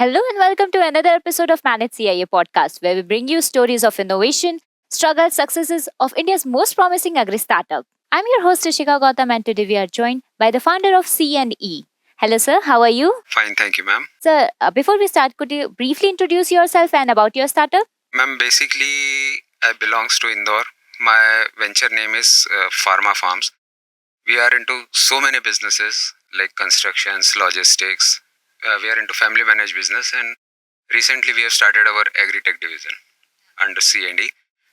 Hello and welcome to another episode of Manage CIA podcast, where we bring you stories of innovation, struggles, successes of India's most promising agri startup. I'm your host Rishika Gautam, and today we are joined by the founder of C&E. Hello, sir. How are you? Fine, thank you, ma'am. Sir, before we start, could you briefly introduce yourself and about your startup? Ma'am, basically, I belongs to Indore. My venture name is Pharma Farms. We are into so many businesses like constructions, logistics. We are into family managed business, and recently we have started our agri-tech division under C&E.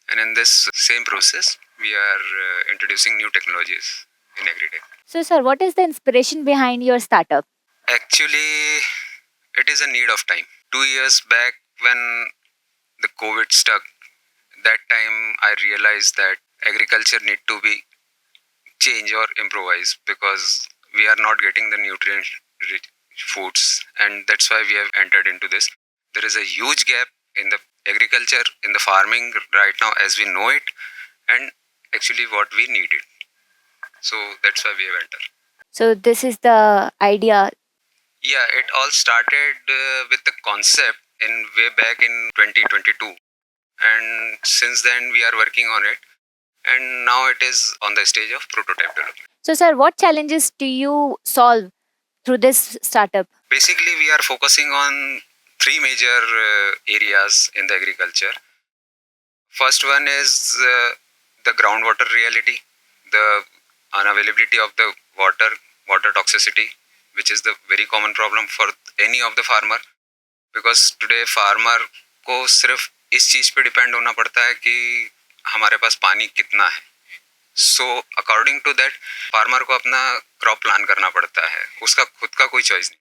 And in this same process, we are introducing new technologies in agri-tech. So, sir, what is the inspiration behind your startup? Actually, it is a need of time. 2 years back, when the COVID stuck, that time I realized that agriculture need to be change or improvise because we are not getting the nutrient rich foods, and that's why we have entered into this. There is a huge gap in the agriculture, in the farming right now as we know it, and actually what we needed. So that's why we have entered. So, this is the idea. Yeah, it all started with the concept in way back in 2022, and since then we are working on it, and now it is on the stage of prototype development. So, sir, what challenges do you solve through this startup? Basically, we are focusing on three major areas in the agriculture. First one is the groundwater reality, the unavailability of the water toxicity, which is the very common problem for any of the farmer. Because today farmer को सिर्फ इस चीज पे depend होना पड़ता है कि हमारे पास पानी कितना है. So according to that farmer को अपना क्रॉप प्लान करना पड़ता है, उसका खुद का कोई चॉइस नहीं.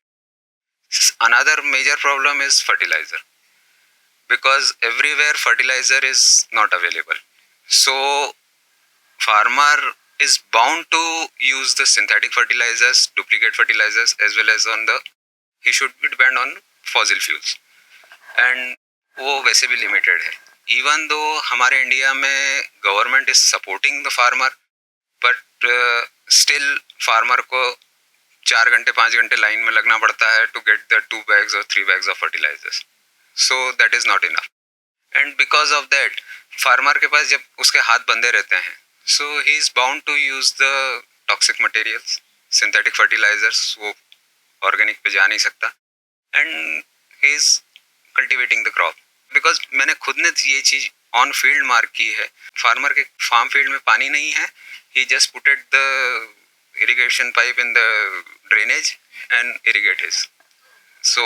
Another major problem is fertilizer, because everywhere fertilizer is not available. So farmer is bound to use the synthetic fertilizers, duplicate fertilizers, as well as on the he should be depend on fossil fuels, and वो वैसे भी limited है. Even though हमारे India में government is supporting the farmer, but still farmer को 4 घंटे 5 घंटे line में लगना पड़ता है टू गेट द 2 bags और 3 bags of fertilisers. So that is not enough, and because of that farmer के पास जब उसके हाथ बंधे रहते हैं, so he is bound to use the toxic materials, synthetic fertilisers. वो ऑर्गेनिक पे जा नहीं सकता, and he is cultivating the crop. Because मैंने खुद ने ये चीज ऑन फील्ड मार्क की है. फार्मर के फार्म फील्ड में पानी नहीं है, he just putted the irrigation pipe in the drainage and irrigate his. So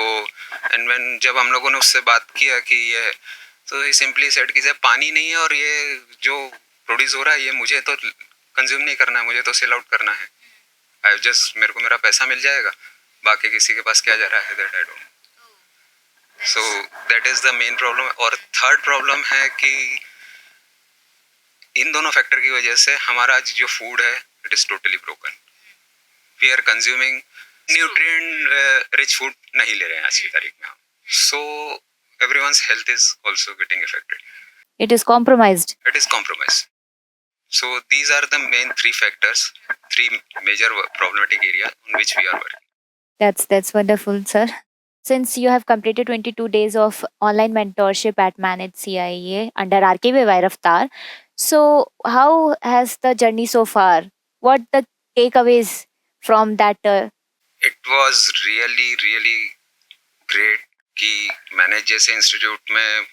and when जब हम लोगों ने उससे बात किया कि ये है, तो he simply said कि जब पानी नहीं है और ये जो प्रोड्यूस हो रहा है ये मुझे तो कंज्यूम नहीं करना है, मुझे तो सेल आउट करना है. आई जस्ट मेरे को मेरा पैसा मिल जाएगा, बाकी किसी के पास क्या जा रहा है that I don't. So that is the main problem. और थर्ड प्रॉब्लम है कि इन दोनों फैक्टर की वजह से हमारा जो फूड है it is totally broken. We are consuming nutrient rich food नहीं ले रहे हैं आज की तारीख में हम. So everyone's health is also getting affected. It is compromised. It is compromised. So these are the main three factors, three major problematic areas on which we are working. That's wonderful, sir. Since you have completed 22 days of online mentorship at Manage CIA under RKB Vairaftar, so how has the journey so far? What the takeaways from that? It was really great कि manage जैसे institute में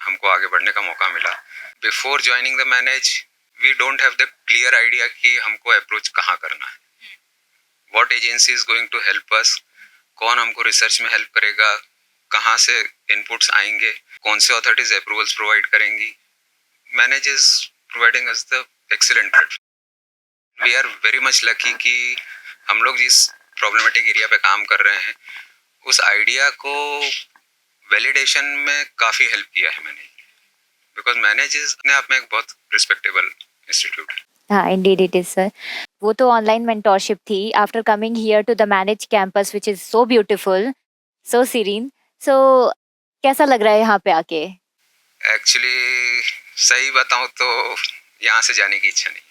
हमको आगे बढ़ने का मौका मिला. Before joining the manage we don't have the clear idea कि हमको अप्रोच कहाँ करना है, what agency is going to help us, कौन हमको रिसर्च में हेल्प करेगा, कहाँ से इनपुट्स आएंगे, कौन से अथॉरिटीज अप्रूवल्स प्रोवाइड करेंगी. Manage is providing us the excellent platform. We are very much lucky कि हम लोग जिस प्रॉब्लमेटिक एरिया पे काम कर रहे हैं उस आइडिया को वैलिडेशन में काफ़ी हेल्प किया है मैंने, बिकॉज मैनेज अपने आप में एक बहुत रिस्पेक्टेबल इंस्टीट्यूट है. हाँ, indeed it is, sir. वो तो ऑनलाइन मेंटोरशिप थी. After coming here to the MANAGE campus which is so beautiful, so serene, so कैसा लग रहा है यहाँ पे आके? एक्चुअली सही बताऊँ तो यहाँ से जाने की इच्छा नहीं है,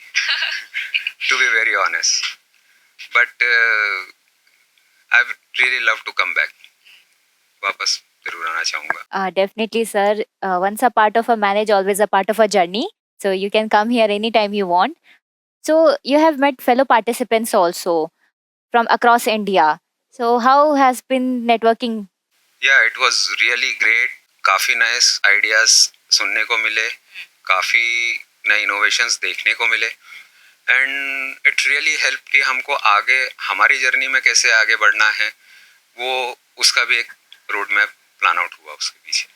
to be very honest, but I really love to come back. वापस जरूर आना चाहूँगा। Definitely, sir. Once a part of a marriage, always a part of a journey. So you can come here anytime you want. So you have met fellow participants also from across India. So how has been networking? या it was really great. काफ़ी नए ideas सुनने को मिले, काफ़ी नए innovations देखने को मिले, एंड इट रियली हेल्प कि हमको आगे हमारी जर्नी में कैसे आगे बढ़ना है, वो उसका भी एक रोड मैप प्लान आउट हुआ उसके पीछे।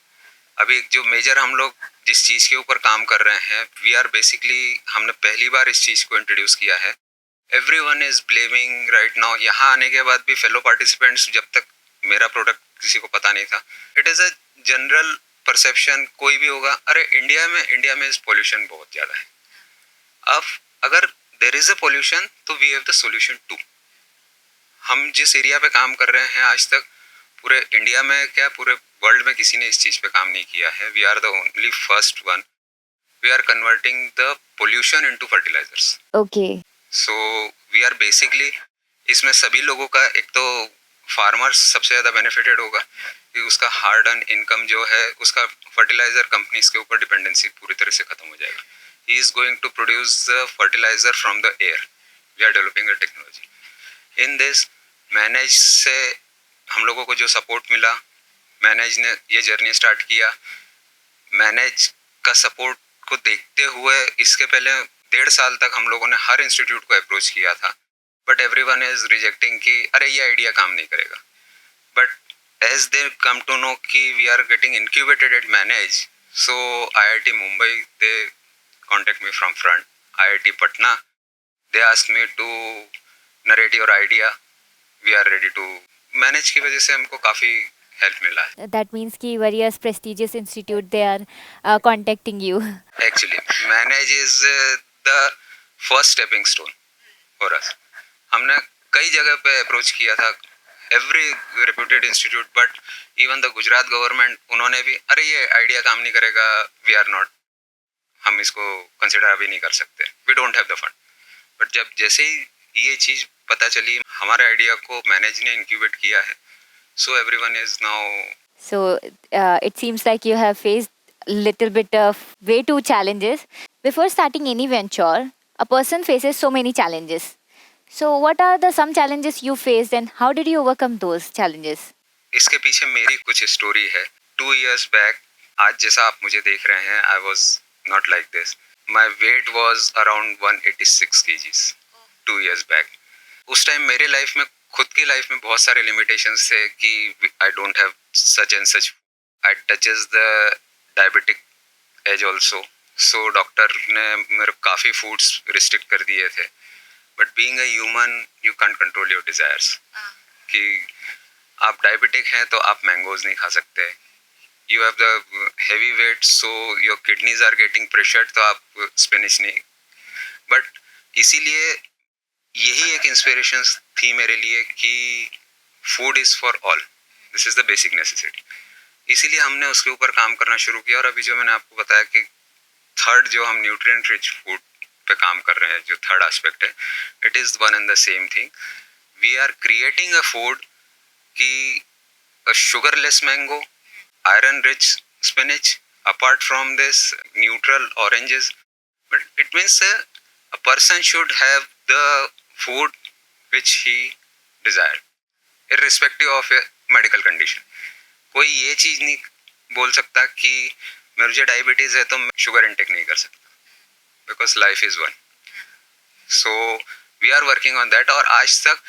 अभी जो मेजर हम लोग जिस चीज़ के ऊपर काम कर रहे हैं, वी आर बेसिकली हमने पहली बार इस चीज़ को इंट्रोड्यूस किया है। Everyone is blaming right now. यहाँ आने के बाद भी फेलो पार्टिसिपेंट्स, जब तक मेरा प्रोडक्ट किसी को पता नहीं था, it is a general perception, कोई भी होगा, अरे इंडिया में इस पोल्यूशन बहुत ज़्यादा है। अब अगर देर इज़ अ पोल्यूशन तो we have the solution too. हम जिस एरिया पे काम कर रहे हैं, आज तक पूरे इंडिया में क्या पूरे वर्ल्ड में किसी ने इस चीज़ पे काम नहीं किया है। We are the only first one. We are converting the pollution into fertilizers. Okay. So we are basically, इसमें सभी लोगों का, एक तो फार्मर्स सबसे ज़्यादा बेनिफिटेड होगा कि उसका हार्ड अर्न इनकम जो है, उसका फर्टिलाइजर कंपनीज के ऊपर डिपेंडेंसी पूरी तरह से खत्म हो जाएगा। He is going to produce the fertilizer from the air. We are developing a technology in this. Manage से हम लोगों को जो सपोर्ट मिला, मैनेज ने ये जर्नी स्टार्ट किया। मैनेज का सपोर्ट को देखते हुए इसके पहले 1.5 साल तक हम लोगों ने हर इंस्टीट्यूट को अप्रोच किया था, बट एवरीवन इज रिजेक्टिंग कि अरे ये आइडिया काम नहीं करेगा। But as they come to know कि we are getting incubated at MANAGE, so IIT Mumbai they contact me from front, IIT Patna they ask me to narrate your idea, we are ready to. MANAGE की वजह से हमको काफ़ी help मिला है। That means कि various prestigious institute they are contacting you. Actually, manage is the first stepping stone for us. हमने कई जगह पे अप्रोच किया था, every reputed institute, but even the Gujarat government, उन्होंने भी अरे ये आइडिया काम नहीं करेगा, वी आर नॉट, हम इसको कंसिडर अभी नहीं कर सकते, we don't have the fund. But जब जैसे ही ये चीज़ पता चली, हमारे आइडिया को मैनेज ने इंक्यूबेट किया है, so everyone is now. So it seems like you have faced little bit of way too challenges. Before starting any venture, a person faces so many challenges. So what are the some challenges you faced and how did you overcome those challenges? इसके पीछे मेरी कुछ story है। 2 years back, आज जैसा आप मुझे देख रहे हैं, I was not like this. My weight was around 186 kgs 2 years back. उस टाइम मेरे लाइफ में, खुद की लाइफ में बहुत सारे लिमिटेशंस थे कि I don't have such and such. I touches the diabetic age also, so doctor ने मेरे काफ़ी फूड्स रिस्ट्रिक्ट कर दिए थे। But being a human, you can't control your desires. कि आप डायबिटिक हैं तो आप मैंगोज नहीं खा सकते। You have the heavy weight, so your kidneys are getting pressured, तो आप स्पिनिच नहीं। बट इसीलिए यही एक इंस्पिरेशन थी मेरे लिए कि food is for all, this is the basic necessity. इसीलिए हमने उसके ऊपर काम करना शुरू किया। और अभी जो मैंने आपको बताया कि थर्ड जो हम न्यूट्रिएंट रिच फूड पे काम कर रहे हैं, जो थर्ड एस्पेक्ट है, it is one and the same thing. We are creating a food कि a sugarless mango, iron rich spinach, apart from this neutral oranges. But it means a person should have the food which he desired, irrespective of a medical condition. कोई ये चीज़ नहीं बोल सकता कि मुझे diabetes है तो मैं शुगर इंटेक नहीं कर सकता, because life is one. So we are working on that. और आज तक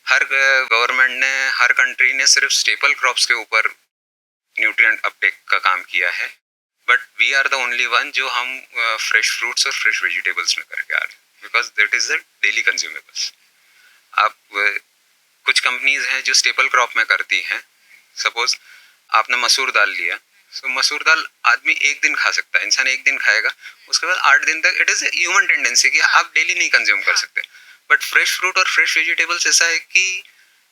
हर गवर्नमेंट ने, हर कंट्री ने सिर्फ स्टेपल क्रॉप्स के ऊपर न्यूट्रिएंट अपटेक का काम किया है, but we are the only one जो हम फ्रेश फ्रूट्स और फ्रेश वेजिटेबल्स में करके आ रहे हैं, because that is the daily consumables. आप कुछ कंपनीज हैं जो स्टेपल क्रॉप में करती हैं। सपोज आपने मसूर दाल लिया, सो मसूर दाल आदमी एक दिन खा सकता है, इंसान एक दिन खाएगा, उसके बाद 8 दिन तक इट इज़ ह्यूमन टेंडेंसी कि आप डेली नहीं कंज्यूम कर सकते। बट फ्रेश फ्रूट और फ्रेश वेजिटेबल्स ऐसा है कि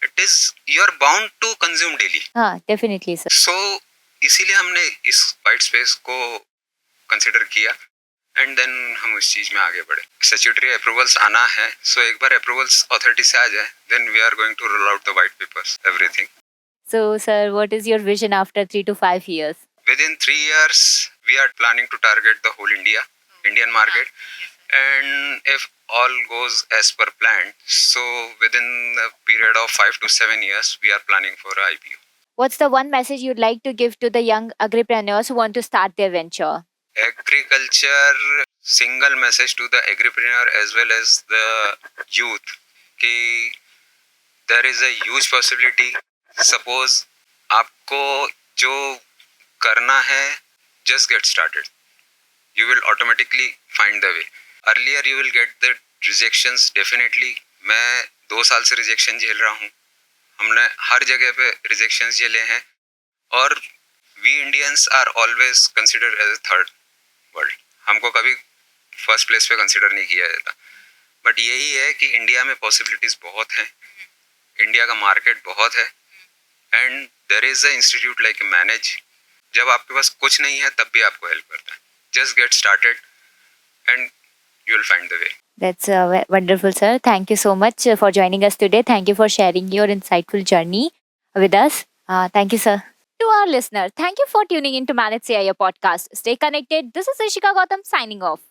it is you are bound to consume daily. हाँ, definitely, sir. सो इसीलिए हमने इस वाइट स्पेस को कंसिडर किया, एंड देन हम उस चीज में आगे बढ़े। स्टैट्यूटरी अप्रूवल्स आना है, सो एक बार अप्रूवल्स अथॉरिटी से आ जाए, then we are going to roll out the white papers, everything. So, sir, what is your vision after 3 to 5 years? Within 3 years, we are planning to target the whole Indian market. And if all goes as per plan, so within a period of 5 to 7 years, we are planning for a IPO. What's the one message you'd like to give to the young agripreneurs who want to start their venture? Agriculture, single message to the agripreneur as well as the youth कि there is a huge possibility. Suppose आपको जो करना है, just get started. You will automatically find the way. Earlier you will get the rejections definitely. मैं 2 साल से rejection झेल रहा हूँ. हमने हर जगह पे रिजेक्शन झेले हैं और we Indians are always consider as a third world. हमको कभी फर्स्ट प्लेस पे कंसिडर नहीं किया जाता. बट यही है कि इंडिया में पॉसिबिलिटीज बहुत हैं, इंडिया का मार्केट बहुत है and there is a institute like manage. जब आपके पास कुछ नहीं है तब भी आपको हेल्प करता है. Just get started and you will find the way. That's wonderful, sir. Thank you so much for joining us today. Thank you for sharing your insightful journey with us. Thank you, sir. To our listener, thank you for tuning in to Manage CIO podcast. Stay connected. This is Ishika Gautam signing off.